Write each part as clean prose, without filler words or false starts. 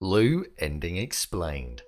Lou ending explained.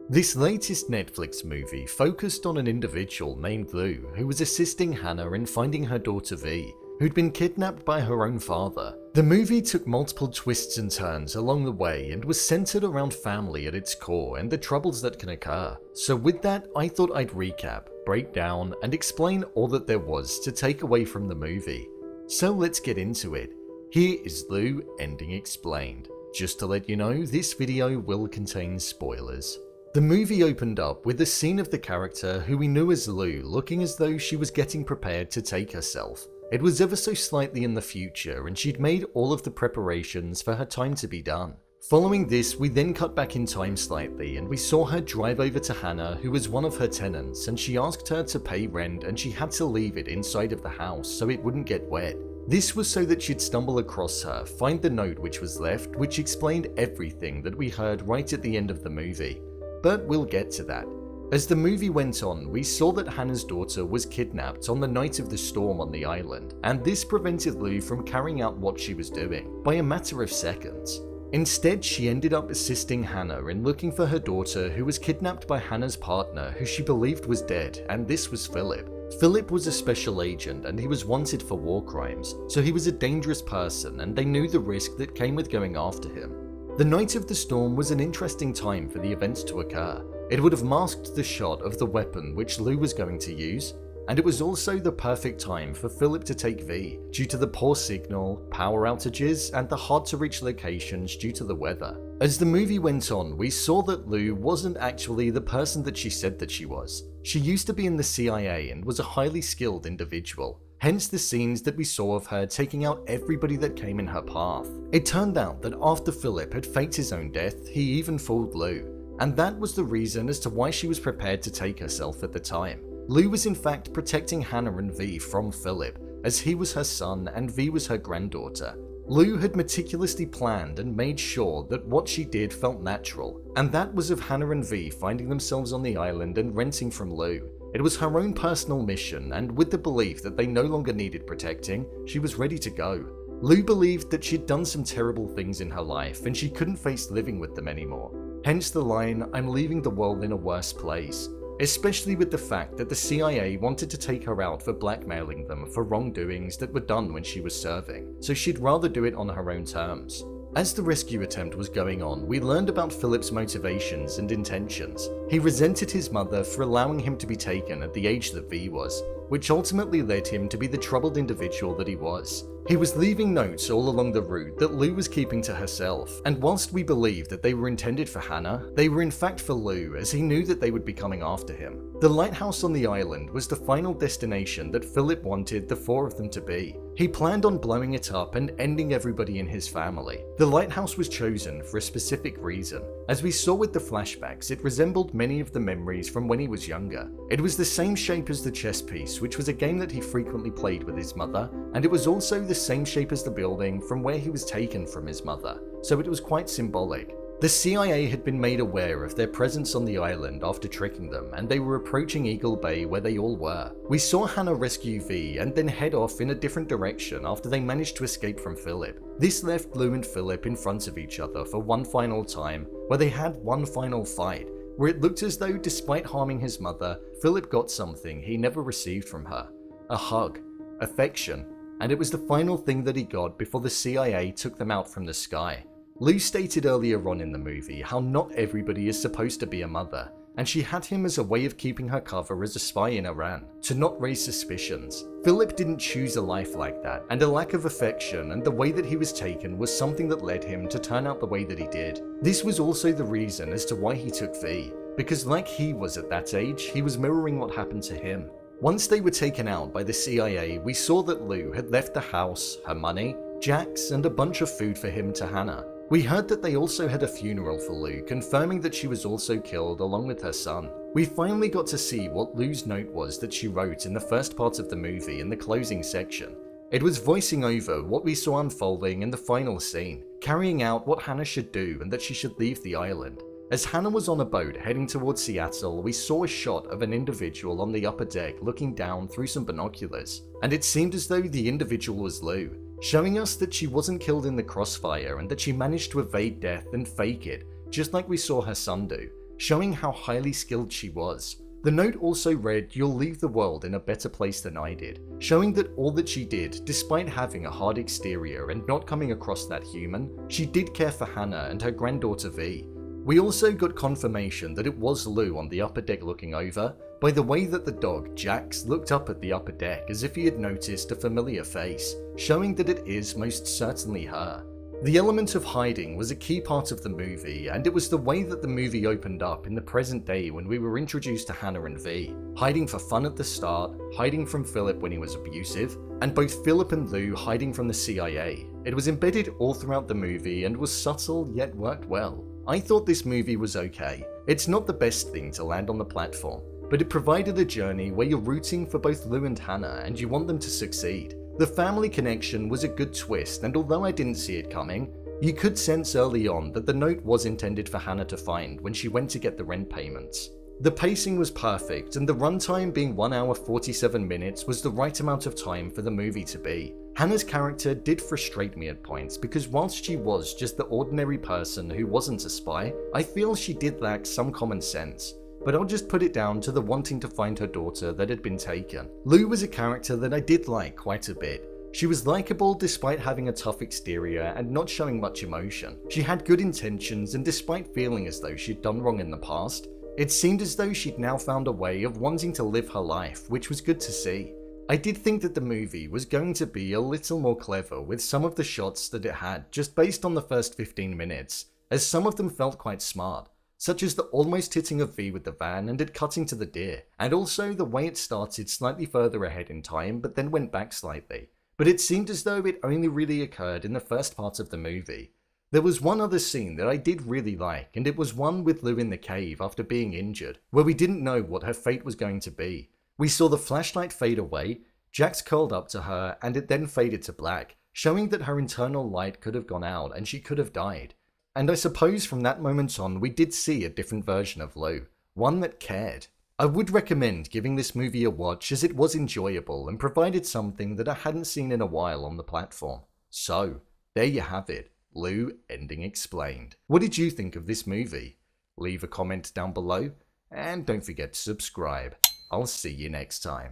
This latest Netflix movie focused on an individual named Lou who was assisting Hannah in finding her daughter V, who'd been kidnapped by her own father. The movie took multiple twists and turns along the way and was centered around family at its core and the troubles that can occur. So with that, I thought I'd recap, break down, and explain all that there was to take away from the movie. So let's get into it. Here is Lou ending explained. Just to let you know, this video will contain spoilers. The movie opened up with a scene of the character who we knew as Lou looking as though she was getting prepared to take herself. It was ever so slightly in the future and she'd made all of the preparations for her time to be done. Following this, we then cut back in time slightly and we saw her drive over to Hannah, who was one of her tenants, and she asked her to pay rent and she had to leave it inside of the house so it wouldn't get wet. This was so that she'd stumble across her, find the note which was left, which explained everything that we heard right at the end of the movie. But we'll get to that. As the movie went on, we saw that Hannah's daughter was kidnapped on the night of the storm on the island, and this prevented Lou from carrying out what she was doing by a matter of seconds. Instead, she ended up assisting Hannah in looking for her daughter, who was kidnapped by Hannah's partner, who she believed was dead, and this was Philip. Philip was a special agent and he was wanted for war crimes, so he was a dangerous person and they knew the risk that came with going after him. The night of the storm was an interesting time for the events to occur. It would have masked the shot of the weapon which Lou was going to use, and it was also the perfect time for Philip to take V, due to the poor signal, power outages, and the hard to reach locations due to the weather. As the movie went on, we saw that Lou wasn't actually the person that she said that she was. She used to be in the CIA and was a highly skilled individual. Hence the scenes that we saw of her taking out everybody that came in her path. It turned out that after Philip had faked his own death, he even fooled Lou. And that was the reason as to why she was prepared to take herself at the time. Lou was in fact protecting Hannah and V from Philip, as he was her son and V was her granddaughter. Lou had meticulously planned and made sure that what she did felt natural, and that was of Hannah and V finding themselves on the island and renting from Lou. It was her own personal mission, and with the belief that they no longer needed protecting, she was ready to go. Lou believed that she'd done some terrible things in her life and she couldn't face living with them anymore. Hence the line, "I'm leaving the world in a worse place." Especially with the fact that the CIA wanted to take her out for blackmailing them for wrongdoings that were done when she was serving, so she'd rather do it on her own terms. As the rescue attempt was going on, we learned about Philip's motivations and intentions. He resented his mother for allowing him to be taken at the age that V was, which ultimately led him to be the troubled individual that he was. He was leaving notes all along the route that Lou was keeping to herself, and whilst we believed that they were intended for Hannah, they were in fact for Lou, as he knew that they would be coming after him. The lighthouse on the island was the final destination that Philip wanted the four of them to be. He planned on blowing it up and ending everybody in his family. The lighthouse was chosen for a specific reason. As we saw with the flashbacks, it resembled many of the memories from when he was younger. It was the same shape as the chess piece, which was a game that he frequently played with his mother, and it was also the same shape as the building from where he was taken from his mother, so it was quite symbolic. The CIA had been made aware of their presence on the island after tricking them, and they were approaching Eagle Bay where they all were. We saw Hannah rescue V and then head off in a different direction after they managed to escape from Philip. This left Lou and Philip in front of each other for one final time, where they had one final fight, where it looked as though despite harming his mother, Philip got something he never received from her. A hug, affection, and it was the final thing that he got before the CIA took them out from the sky. Lou stated earlier on in the movie how not everybody is supposed to be a mother, and she had him as a way of keeping her cover as a spy in Iran, to not raise suspicions. Philip didn't choose a life like that, and a lack of affection and the way that he was taken was something that led him to turn out the way that he did. This was also the reason as to why he took V, because like he was at that age, he was mirroring what happened to him. Once they were taken out by the CIA, we saw that Lou had left the house, her money, Jack's, and a bunch of food for him to Hannah. We heard that they also had a funeral for Lou, confirming that she was also killed along with her son. We finally got to see what Lou's note was that she wrote in the first part of the movie in the closing section. It was voicing over what we saw unfolding in the final scene, carrying out what Hannah should do and that she should leave the island. As Hannah was on a boat heading towards Seattle, we saw a shot of an individual on the upper deck looking down through some binoculars, and it seemed as though the individual was Lou, showing us that she wasn't killed in the crossfire and that she managed to evade death and fake it, just like we saw her son do, showing how highly skilled she was. The note also read, "You'll leave the world in a better place than I did," showing that all that she did, despite having a hard exterior and not coming across that human, she did care for Hannah and her granddaughter V. We also got confirmation that it was Lou on the upper deck looking over, by the way that the dog, Jax, looked up at the upper deck as if he had noticed a familiar face, showing that it is most certainly her. The element of hiding was a key part of the movie, and it was the way that the movie opened up in the present day when we were introduced to Hannah and V, hiding for fun at the start, hiding from Philip when he was abusive, and both Philip and Lou hiding from the CIA. It was embedded all throughout the movie and was subtle yet worked well. I thought this movie was okay. It's not the best thing to land on the platform, but it provided a journey where you're rooting for both Lou and Hannah and you want them to succeed. The family connection was a good twist, and although I didn't see it coming, you could sense early on that the note was intended for Hannah to find when she went to get the rent payments. The pacing was perfect, and the runtime being 1 hour 47 minutes was the right amount of time for the movie to be. Hannah's character did frustrate me at points because whilst she was just the ordinary person who wasn't a spy, I feel she did lack some common sense. But I'll just put it down to the wanting to find her daughter that had been taken. Lou was a character that I did like quite a bit. She was likable despite having a tough exterior and not showing much emotion. She had good intentions, and despite feeling as though she'd done wrong in the past, it seemed as though she'd now found a way of wanting to live her life, which was good to see. I did think that the movie was going to be a little more clever with some of the shots that it had just based on the first 15 minutes, as some of them felt quite smart, such as the almost hitting of V with the van and it cutting to the deer, and also the way it started slightly further ahead in time but then went back slightly. But it seemed as though it only really occurred in the first part of the movie. There was one other scene that I did really like, and it was one with Lou in the cave after being injured, where we didn't know what her fate was going to be. We saw the flashlight fade away, Jax curled up to her, and it then faded to black, showing that her internal light could have gone out and she could have died. And I suppose from that moment on we did see a different version of Lou, one that cared. I would recommend giving this movie a watch as it was enjoyable and provided something that I hadn't seen in a while on the platform. So, there you have it, Lou ending explained. What did you think of this movie? Leave a comment down below, and don't forget to subscribe. I'll see you next time.